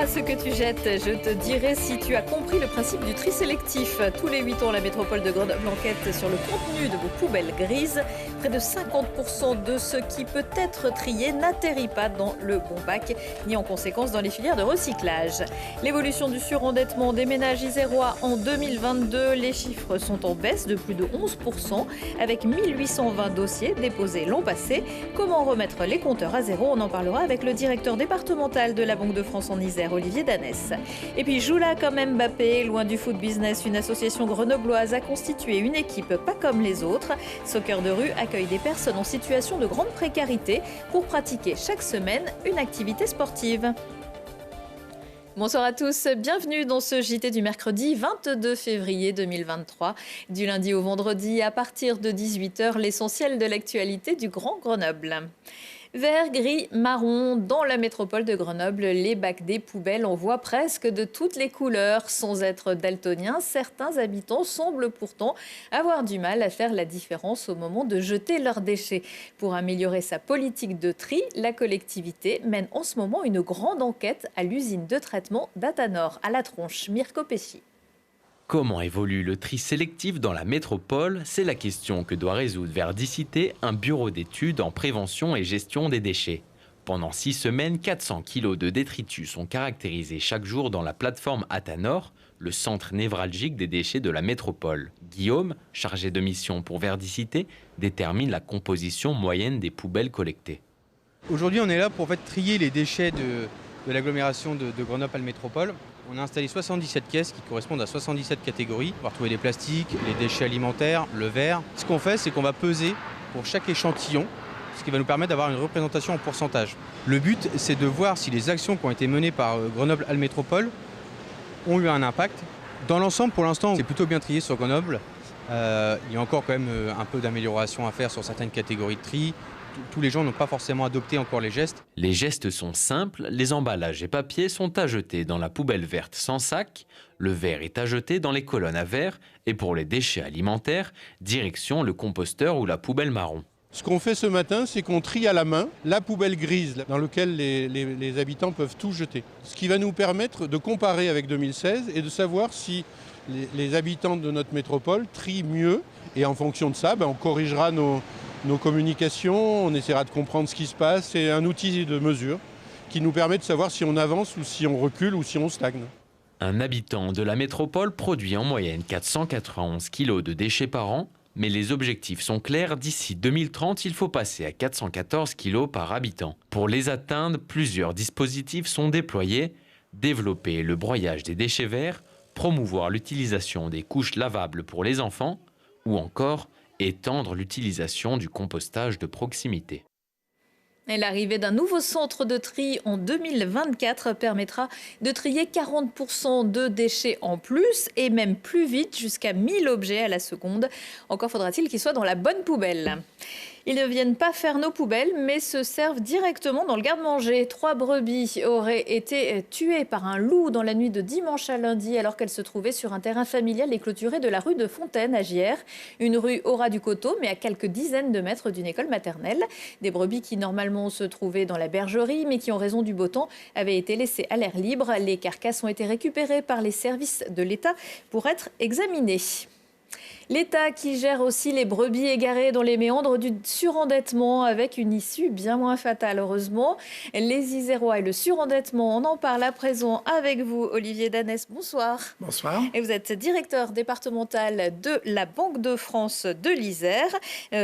ce que tu jettes, je te dirai si tu as compris le principe du tri sélectif. Tous les 8 ans, la métropole de Grenoble enquête sur le contenu de vos poubelles grises. Près de 50% de ce qui peut être trié n'atterrit pas dans le bon bac, ni en conséquence dans les filières de recyclage. L'évolution du surendettement des ménages isérois en 2022, les chiffres sont en baisse de plus de 11%, avec 1820 dossiers déposés l'an passé. Comment remettre les compteurs à zéro? On en parlera avec le directeur départemental de la Banque de France en Isère, Olivier Danès. Et puis joue là comme Mbappé, loin du foot business, une association grenobloise a constitué une équipe pas comme les autres. Soccer de rue accueille des personnes en situation de grande précarité pour pratiquer chaque semaine une activité sportive. Bonsoir à tous, bienvenue dans ce JT du mercredi 22 février 2023. Du lundi au vendredi à partir de 18h, l'essentiel de l'actualité du Grand Grenoble. Vert, gris, marron, dans la métropole de Grenoble, les bacs des poubelles en voient presque de toutes les couleurs. Sans être daltoniens, certains habitants semblent pourtant avoir du mal à faire la différence au moment de jeter leurs déchets. Pour améliorer sa politique de tri, la collectivité mène en ce moment une grande enquête à l'usine de traitement d'Atanor, à la Tronche. Mirko Pesci. Comment évolue le tri sélectif dans la métropole? C'est la question que doit résoudre Verdicité, un bureau d'études en prévention et gestion des déchets. Pendant 6 semaines, 400 kilos de détritus sont caractérisés chaque jour dans la plateforme Atanor, le centre névralgique des déchets de la métropole. Guillaume, chargé de mission pour Verdicité, détermine la composition moyenne des poubelles collectées. Aujourd'hui, on est là pour trier les déchets de l'agglomération de Grenoble Métropole. On a installé 77 caisses qui correspondent à 77 catégories. On va retrouver les plastiques, les déchets alimentaires, le verre. Ce qu'on fait, c'est qu'on va peser pour chaque échantillon, ce qui va nous permettre d'avoir une représentation en pourcentage. Le but, c'est de voir si les actions qui ont été menées par Grenoble Métropole ont eu un impact. Dans l'ensemble, pour l'instant, c'est plutôt bien trié sur Grenoble. Il y a encore quand même un peu d'amélioration à faire sur certaines catégories de tri. Tous les gens n'ont pas forcément adopté encore les gestes. Les gestes sont simples, les emballages et papiers sont à jeter dans la poubelle verte sans sac, le verre est à jeter dans les colonnes à verre et pour les déchets alimentaires, direction le composteur ou la poubelle marron. Ce qu'on fait ce matin, c'est qu'on trie à la main la poubelle grise dans laquelle les habitants peuvent tout jeter. Ce qui va nous permettre de comparer avec 2016 et de savoir si les habitants de notre métropole trient mieux. Et en fonction de ça, on corrigera nos communications, on essaiera de comprendre ce qui se passe. C'est un outil de mesure qui nous permet de savoir si on avance ou si on recule ou si on stagne. Un habitant de la métropole produit en moyenne 491 kg de déchets par an, mais les objectifs sont clairs, d'ici 2030, il faut passer à 414 kg par habitant. Pour les atteindre, plusieurs dispositifs sont déployés, développer le broyage des déchets verts, promouvoir l'utilisation des couches lavables pour les enfants, ou encore étendre l'utilisation du compostage de proximité. Et l'arrivée d'un nouveau centre de tri en 2024 permettra de trier 40% de déchets en plus et même plus vite, jusqu'à 1000 objets à la seconde. Encore faudra-t-il qu'ils soient dans la bonne poubelle. Ils ne viennent pas faire nos poubelles, mais se servent directement dans le garde-manger. 3 brebis auraient été tuées par un loup dans la nuit de dimanche à lundi, alors qu'elles se trouvaient sur un terrain familial et clôturé de la rue de Fontaine à Gières. Une rue au ras du coteau, mais à quelques dizaines de mètres d'une école maternelle. Des brebis qui normalement se trouvaient dans la bergerie, mais qui en raison du beau temps avaient été laissées à l'air libre. Les carcasses ont été récupérées par les services de l'État pour être examinées. L'État qui gère aussi les brebis égarées dans les méandres du surendettement, avec une issue bien moins fatale, heureusement. Les Isérois et le surendettement, on en parle à présent avec vous, Olivier Danès. Bonsoir. Bonsoir. Et vous êtes directeur départemental de la Banque de France de l'Isère.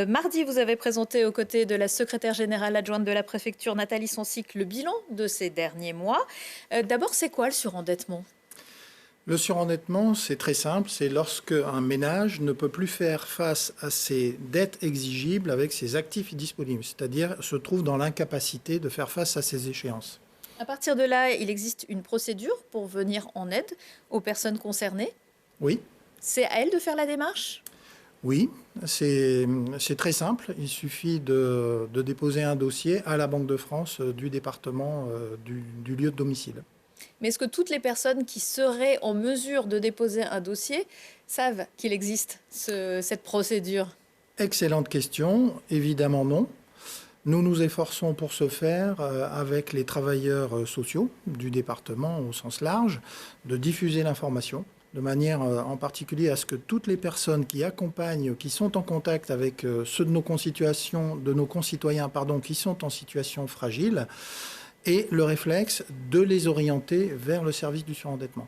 Mardi, vous avez présenté aux côtés de la secrétaire générale adjointe de la préfecture, Nathalie Sansic, le bilan de ces derniers mois. D'abord, c'est quoi le surendettement ? Le surendettement, c'est très simple, c'est lorsque un ménage ne peut plus faire face à ses dettes exigibles avec ses actifs disponibles, c'est-à-dire se trouve dans l'incapacité de faire face à ses échéances. À partir de là, il existe une procédure pour venir en aide aux personnes concernées ? Oui. C'est à elles de faire la démarche ? Oui, c'est très simple. Il suffit de déposer un dossier à la Banque de France du département du lieu de domicile. Mais est-ce que toutes les personnes qui seraient en mesure de déposer un dossier savent qu'il existe cette procédure ? Excellente question. Évidemment non. Nous nous efforçons pour ce faire avec les travailleurs sociaux du département au sens large, de diffuser l'information, de manière en particulier à ce que toutes les personnes qui accompagnent, qui sont en contact avec ceux de nos concitoyens qui sont en situation fragile, aient le réflexe de les orienter vers le service du surendettement.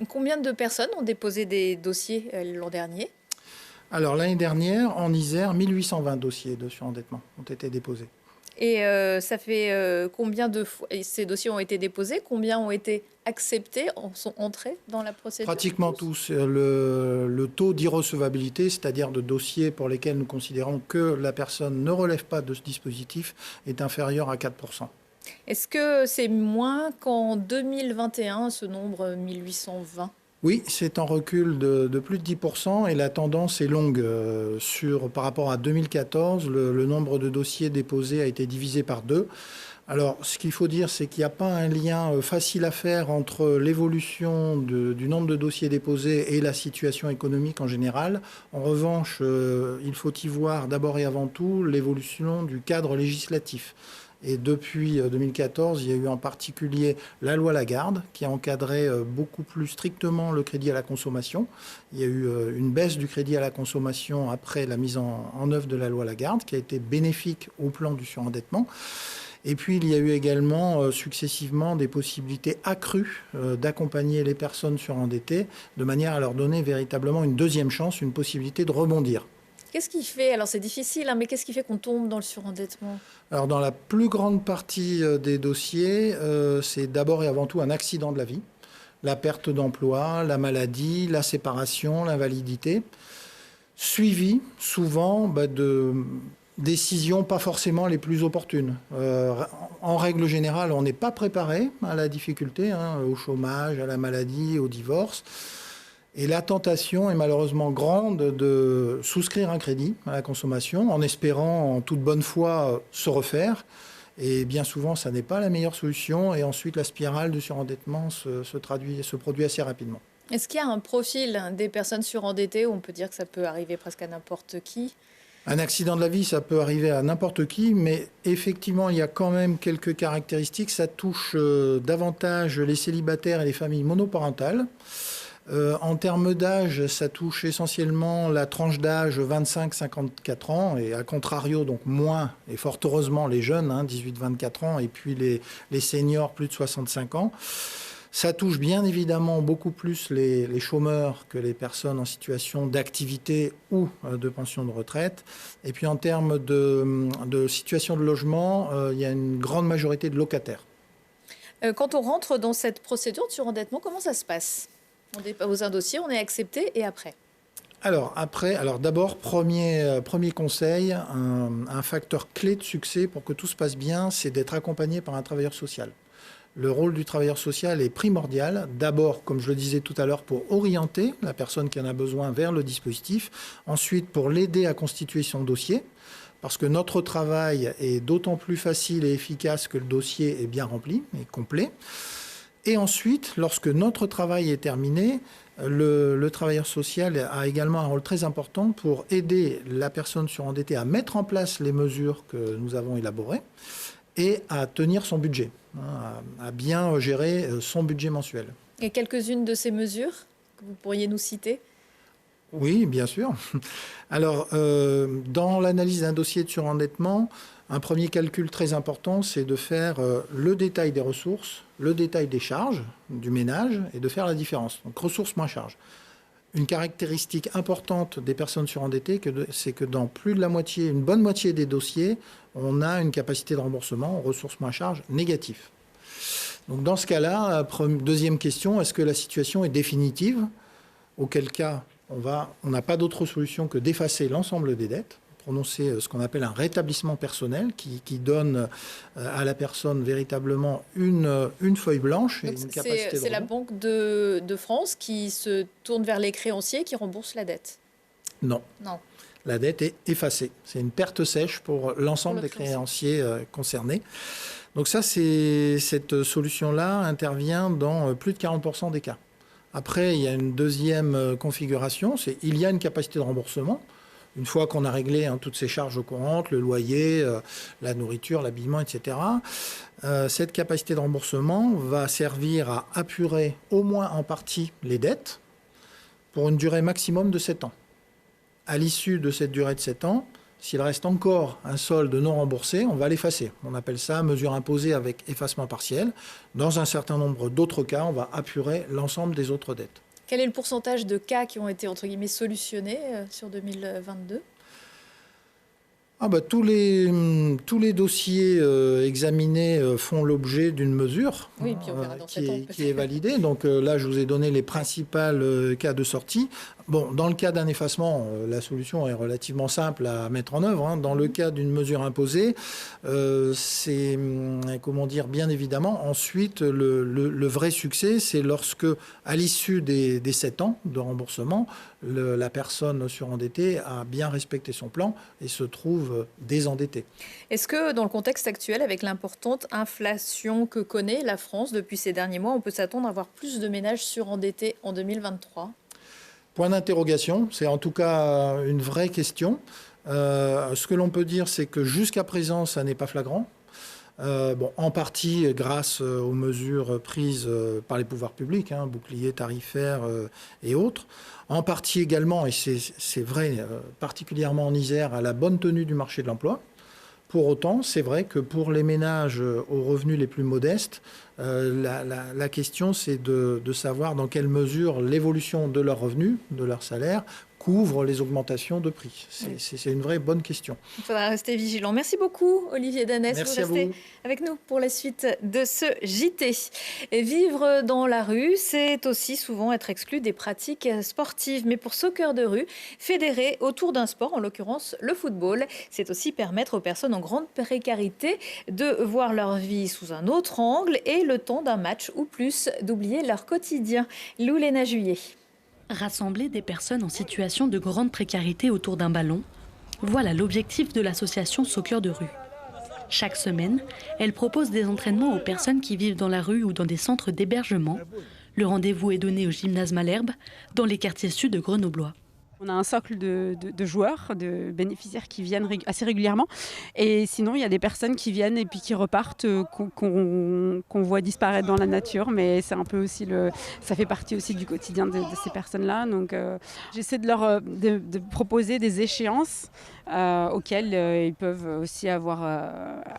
Combien de personnes ont déposé des dossiers l'an dernier ? Alors l'année dernière, en Isère, 1820 dossiers de surendettement ont été déposés. Et ça fait combien de fois ces dossiers ont été déposés? Combien ont été acceptés, sont entrés dans la procédure? Pratiquement tous. Le taux d'irrecevabilité, c'est-à-dire de dossiers pour lesquels nous considérons que la personne ne relève pas de ce dispositif, est inférieur à 4%. Est-ce que c'est moins qu'en 2021, ce nombre 1820? Oui, c'est en recul de plus de 10% et la tendance est longue. Par rapport à 2014, le nombre de dossiers déposés a été divisé par 2. Alors, ce qu'il faut dire, c'est qu'il n'y a pas un lien facile à faire entre l'évolution du nombre de dossiers déposés et la situation économique en général. En revanche, il faut y voir d'abord et avant tout l'évolution du cadre législatif. Et depuis 2014, il y a eu en particulier la loi Lagarde qui a encadré beaucoup plus strictement le crédit à la consommation. Il y a eu une baisse du crédit à la consommation après la mise en œuvre de la loi Lagarde qui a été bénéfique au plan du surendettement. Et puis il y a eu également successivement des possibilités accrues d'accompagner les personnes surendettées de manière à leur donner véritablement une deuxième chance, une possibilité de rebondir. Qu'est-ce qui fait, alors c'est difficile, mais qu'est-ce qui fait qu'on tombe dans le surendettement? Alors dans la plus grande partie des dossiers, c'est d'abord et avant tout un accident de la vie, la perte d'emploi, la maladie, la séparation, l'invalidité, suivi souvent de décisions pas forcément les plus opportunes. En règle générale, on n'est pas préparé à la difficulté, au chômage, à la maladie, au divorce. Et la tentation est malheureusement grande de souscrire un crédit à la consommation en espérant en toute bonne foi se refaire. Et bien souvent, ça n'est pas la meilleure solution. Et ensuite, la spirale du surendettement se produit assez rapidement. Est-ce qu'il y a un profil des personnes surendettées où on peut dire que ça peut arriver presque à n'importe qui? Un accident de la vie, ça peut arriver à n'importe qui, mais effectivement, il y a quand même quelques caractéristiques. Ça touche davantage les célibataires et les familles monoparentales. En termes d'âge, ça touche essentiellement la tranche d'âge 25-54 ans et à contrario, donc moins, et fort heureusement, les jeunes, 18-24 ans, et puis les seniors plus de 65 ans. Ça touche bien évidemment beaucoup plus les chômeurs que les personnes en situation d'activité ou de pension de retraite. Et puis en termes de situation de logement, il y a une grande majorité de locataires. Quand on rentre dans cette procédure de surendettement, comment ça se passe? On dépose un dossier, on est accepté, et après? Alors d'abord, premier conseil, un facteur clé de succès pour que tout se passe bien, c'est d'être accompagné par un travailleur social. Le rôle du travailleur social est primordial. D'abord, comme je le disais tout à l'heure, pour orienter la personne qui en a besoin vers le dispositif. Ensuite, pour l'aider à constituer son dossier, parce que notre travail est d'autant plus facile et efficace que le dossier est bien rempli et complet. Et ensuite, lorsque notre travail est terminé, le travailleur social a également un rôle très important pour aider la personne surendettée à mettre en place les mesures que nous avons élaborées et à tenir son budget, à bien gérer son budget mensuel. Et quelques-unes de ces mesures que vous pourriez nous citer? Oui, bien sûr. Alors, dans l'analyse d'un dossier de surendettement, un premier calcul très important, c'est de faire le détail des ressources, le détail des charges du ménage et de faire la différence. Donc, ressources moins charges. Une caractéristique importante des personnes surendettées, c'est que dans plus de la moitié, une bonne moitié des dossiers, on a une capacité de remboursement, ressources moins charges, négative. Donc, dans ce cas-là, deuxième question, est-ce que la situation est définitive? Auquel cas, on n'a pas d'autre solution que d'effacer l'ensemble des dettes, prononcer ce qu'on appelle un rétablissement personnel qui donne à la personne véritablement une feuille blanche et une capacité de C'est la Banque de France qui se tourne vers les créanciers qui remboursent la dette? Non. La dette est effacée. C'est une perte sèche pour l'ensemble des créanciers concernés. Donc cette solution-là intervient dans plus de 40% des cas. Après, il y a une deuxième configuration, il y a une capacité de remboursement. une fois qu'on a réglé toutes ces charges courantes, le loyer, la nourriture, l'habillement, etc., cette capacité de remboursement va servir à apurer au moins en partie les dettes pour une durée maximum de 7 ans. À l'issue de cette durée de 7 ans, s'il reste encore un solde non remboursé, on va l'effacer. On appelle ça mesure imposée avec effacement partiel. Dans un certain nombre d'autres cas, on va apurer l'ensemble des autres dettes. Quel est le pourcentage de cas qui ont été, entre guillemets, solutionnés sur 2022 ? Tous les dossiers examinés font l'objet d'une mesure oui, puis on verra dans qui est validée. Donc là, je vous ai donné les principaux cas de sortie. Bon, dans le cas d'un effacement, la solution est relativement simple à mettre en œuvre. Dans le cas d'une mesure imposée, c'est, bien évidemment, ensuite, le vrai succès, c'est lorsque, à l'issue des 7 ans de remboursement, la personne surendettée a bien respecté son plan et se trouve désendettée. Est-ce que, dans le contexte actuel, avec l'importante inflation que connaît la France depuis ces derniers mois, on peut s'attendre à avoir plus de ménages surendettés en 2023 ? Point d'interrogation, c'est en tout cas une vraie question. Ce que l'on peut dire, c'est que jusqu'à présent, ça n'est pas flagrant. En partie grâce aux mesures prises par les pouvoirs publics, bouclier tarifaire et autres. En partie également, et c'est vrai, particulièrement en Isère, à la bonne tenue du marché de l'emploi. Pour autant, c'est vrai que pour les ménages aux revenus les plus modestes, la question, c'est de savoir dans quelle mesure l'évolution de leurs revenus, de leur salaire, couvre les augmentations de prix. C'est une vraie bonne question. Il faudra rester vigilant. Merci beaucoup, Olivier Danès. Merci vous restez avec nous pour la suite de ce JT. Et vivre dans la rue, c'est aussi souvent être exclu des pratiques sportives. Mais pour Soccer de rue, fédérer autour d'un sport, en l'occurrence le football, c'est aussi permettre aux personnes en grande précarité de voir leur vie sous un autre angle et le temps d'un match ou plus d'oublier leur quotidien. Loulena Juillet. Rassembler des personnes en situation de grande précarité autour d'un ballon, voilà l'objectif de l'association Soccer de rue. Chaque semaine, elle propose des entraînements aux personnes qui vivent dans la rue ou dans des centres d'hébergement. Le rendez-vous est donné au gymnase Malherbe, dans les quartiers sud de Grenoblois. On a un socle de joueurs, de bénéficiaires qui viennent assez régulièrement. Et sinon, il y a des personnes qui viennent et puis qui repartent, qu'on voit disparaître dans la nature. Mais c'est un peu aussi ça fait partie aussi du quotidien de ces personnes-là. Donc, j'essaie de proposer des échéances auxquelles ils peuvent aussi avoir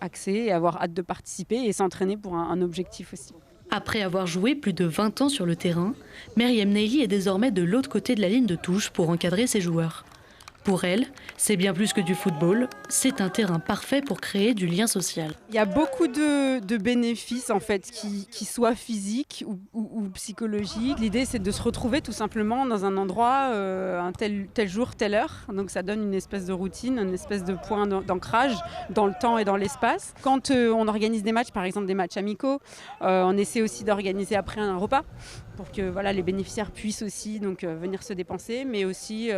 accès et avoir hâte de participer et s'entraîner pour un objectif aussi. Après avoir joué plus de 20 ans sur le terrain, Myriam Neili est désormais de l'autre côté de la ligne de touche pour encadrer ses joueurs. Pour elle, c'est bien plus que du football, c'est un terrain parfait pour créer du lien social. Il y a beaucoup de bénéfices en fait, qui soient physiques ou psychologiques. L'idée c'est de se retrouver tout simplement dans un endroit, un tel jour, telle heure. Donc ça donne une espèce de routine, une espèce de point d'ancrage dans le temps et dans l'espace. Quand on organise des matchs, par exemple des matchs amicaux, on essaie aussi d'organiser après un repas pour que les bénéficiaires puissent aussi venir se dépenser, mais aussi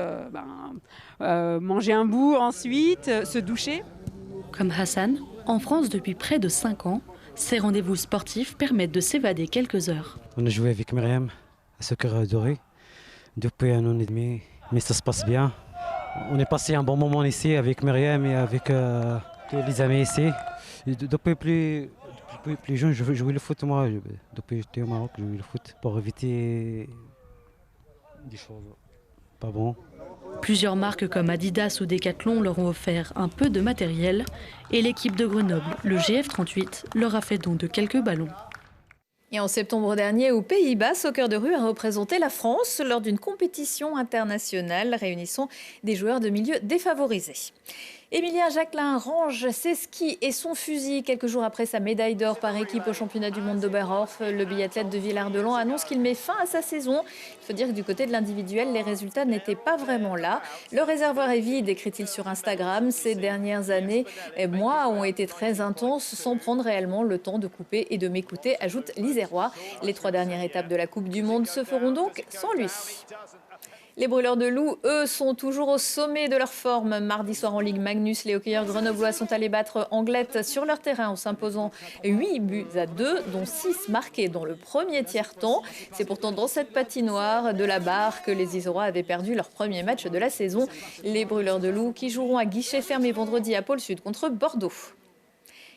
manger un bout ensuite, se doucher. Comme Hassan, en France depuis près de 5 ans, ces rendez-vous sportifs permettent de s'évader quelques heures. On a joué avec Myriam à Soccer de rue depuis 1 an et demi, mais ça se passe bien. On est passé un bon moment ici avec Myriam et avec tous les amis ici. Depuis plus jeune, je jouais le foot moi. Depuis que j'étais au Maroc, je jouais le foot pour éviter des choses pas bonnes. Plusieurs marques comme Adidas ou Decathlon leur ont offert un peu de matériel et l'équipe de Grenoble, le GF38, leur a fait don de quelques ballons. Et en septembre dernier, aux Pays-Bas, Soccer de rue a représenté la France lors d'une compétition internationale réunissant des joueurs de milieux défavorisés. Émilien Jacquelin range ses skis et son fusil quelques jours après sa médaille d'or par équipe au championnat du monde d'Oberhof. Le biathlète de Villard-de-Lans annonce qu'il met fin à sa saison. Il faut dire que du côté de l'individuel, les résultats n'étaient pas vraiment là. Le réservoir est vide, écrit-il sur Instagram. Ces dernières années et mois ont été très intenses sans prendre réellement le temps de couper et de m'écouter, ajoute l'Isérois. Les 3 dernières étapes de la Coupe du Monde se feront donc sans lui. Les brûleurs de loups, eux, sont toujours au sommet de leur forme. Mardi soir en Ligue Magnus, les hockeyeurs grenoblois sont allés battre Anglette sur leur terrain en s'imposant 8-2, dont 6 marqués dans le premier tiers-temps. C'est pourtant dans cette patinoire de la Barre que les Isérois avaient perdu leur premier match de la saison. Les brûleurs de loups qui joueront à guichet fermé vendredi à Pôle Sud contre Bordeaux.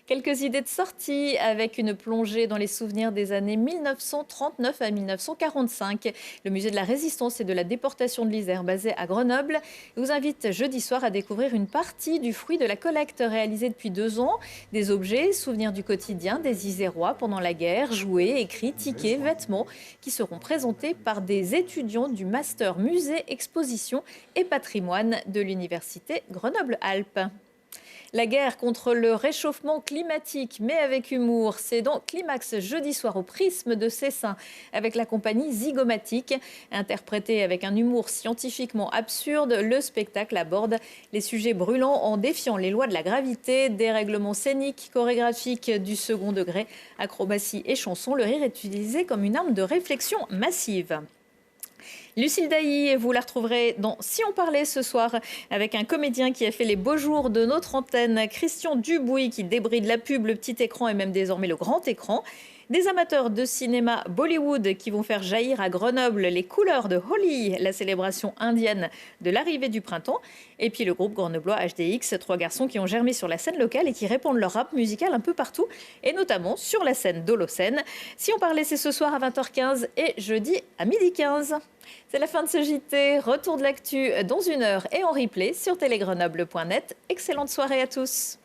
Quelques idées de sortie avec une plongée dans les souvenirs des années 1939 à 1945. Le musée de la Résistance et de la déportation de l'Isère, basé à Grenoble, vous invite jeudi soir à découvrir une partie du fruit de la collecte réalisée depuis 2 ans. Des objets, souvenirs du quotidien des Isérois pendant la guerre, jouets, écrits, tickets, vêtements, qui seront présentés par des étudiants du Master Musée, Exposition et Patrimoine de l'Université Grenoble-Alpes. La guerre contre le réchauffement climatique, mais avec humour, c'est dans Climax jeudi soir au Prisme de Cessin avec la compagnie Zygomatique. Interprété avec un humour scientifiquement absurde, le spectacle aborde les sujets brûlants en défiant les lois de la gravité, dérèglements scéniques, chorégraphiques du second degré, acrobatie et chansons. Le rire est utilisé comme une arme de réflexion massive. Lucille Dailly, vous la retrouverez dans Si on parlait ce soir avec un comédien qui a fait les beaux jours de notre antenne, Christian Dubouis, qui débride la pub, le petit écran et même désormais le grand écran. Des amateurs de cinéma Bollywood qui vont faire jaillir à Grenoble les couleurs de Holi, la célébration indienne de l'arrivée du printemps. Et puis le groupe grenoblois HDX, 3 garçons qui ont germé sur la scène locale et qui répandent leur rap musical un peu partout, et notamment sur la scène d'Holocène. Si on parlait, c'est ce soir à 20h15 et jeudi à 12h15. C'est la fin de ce JT. Retour de l'actu dans 1 heure et en replay sur télégrenoble.net. Excellente soirée à tous.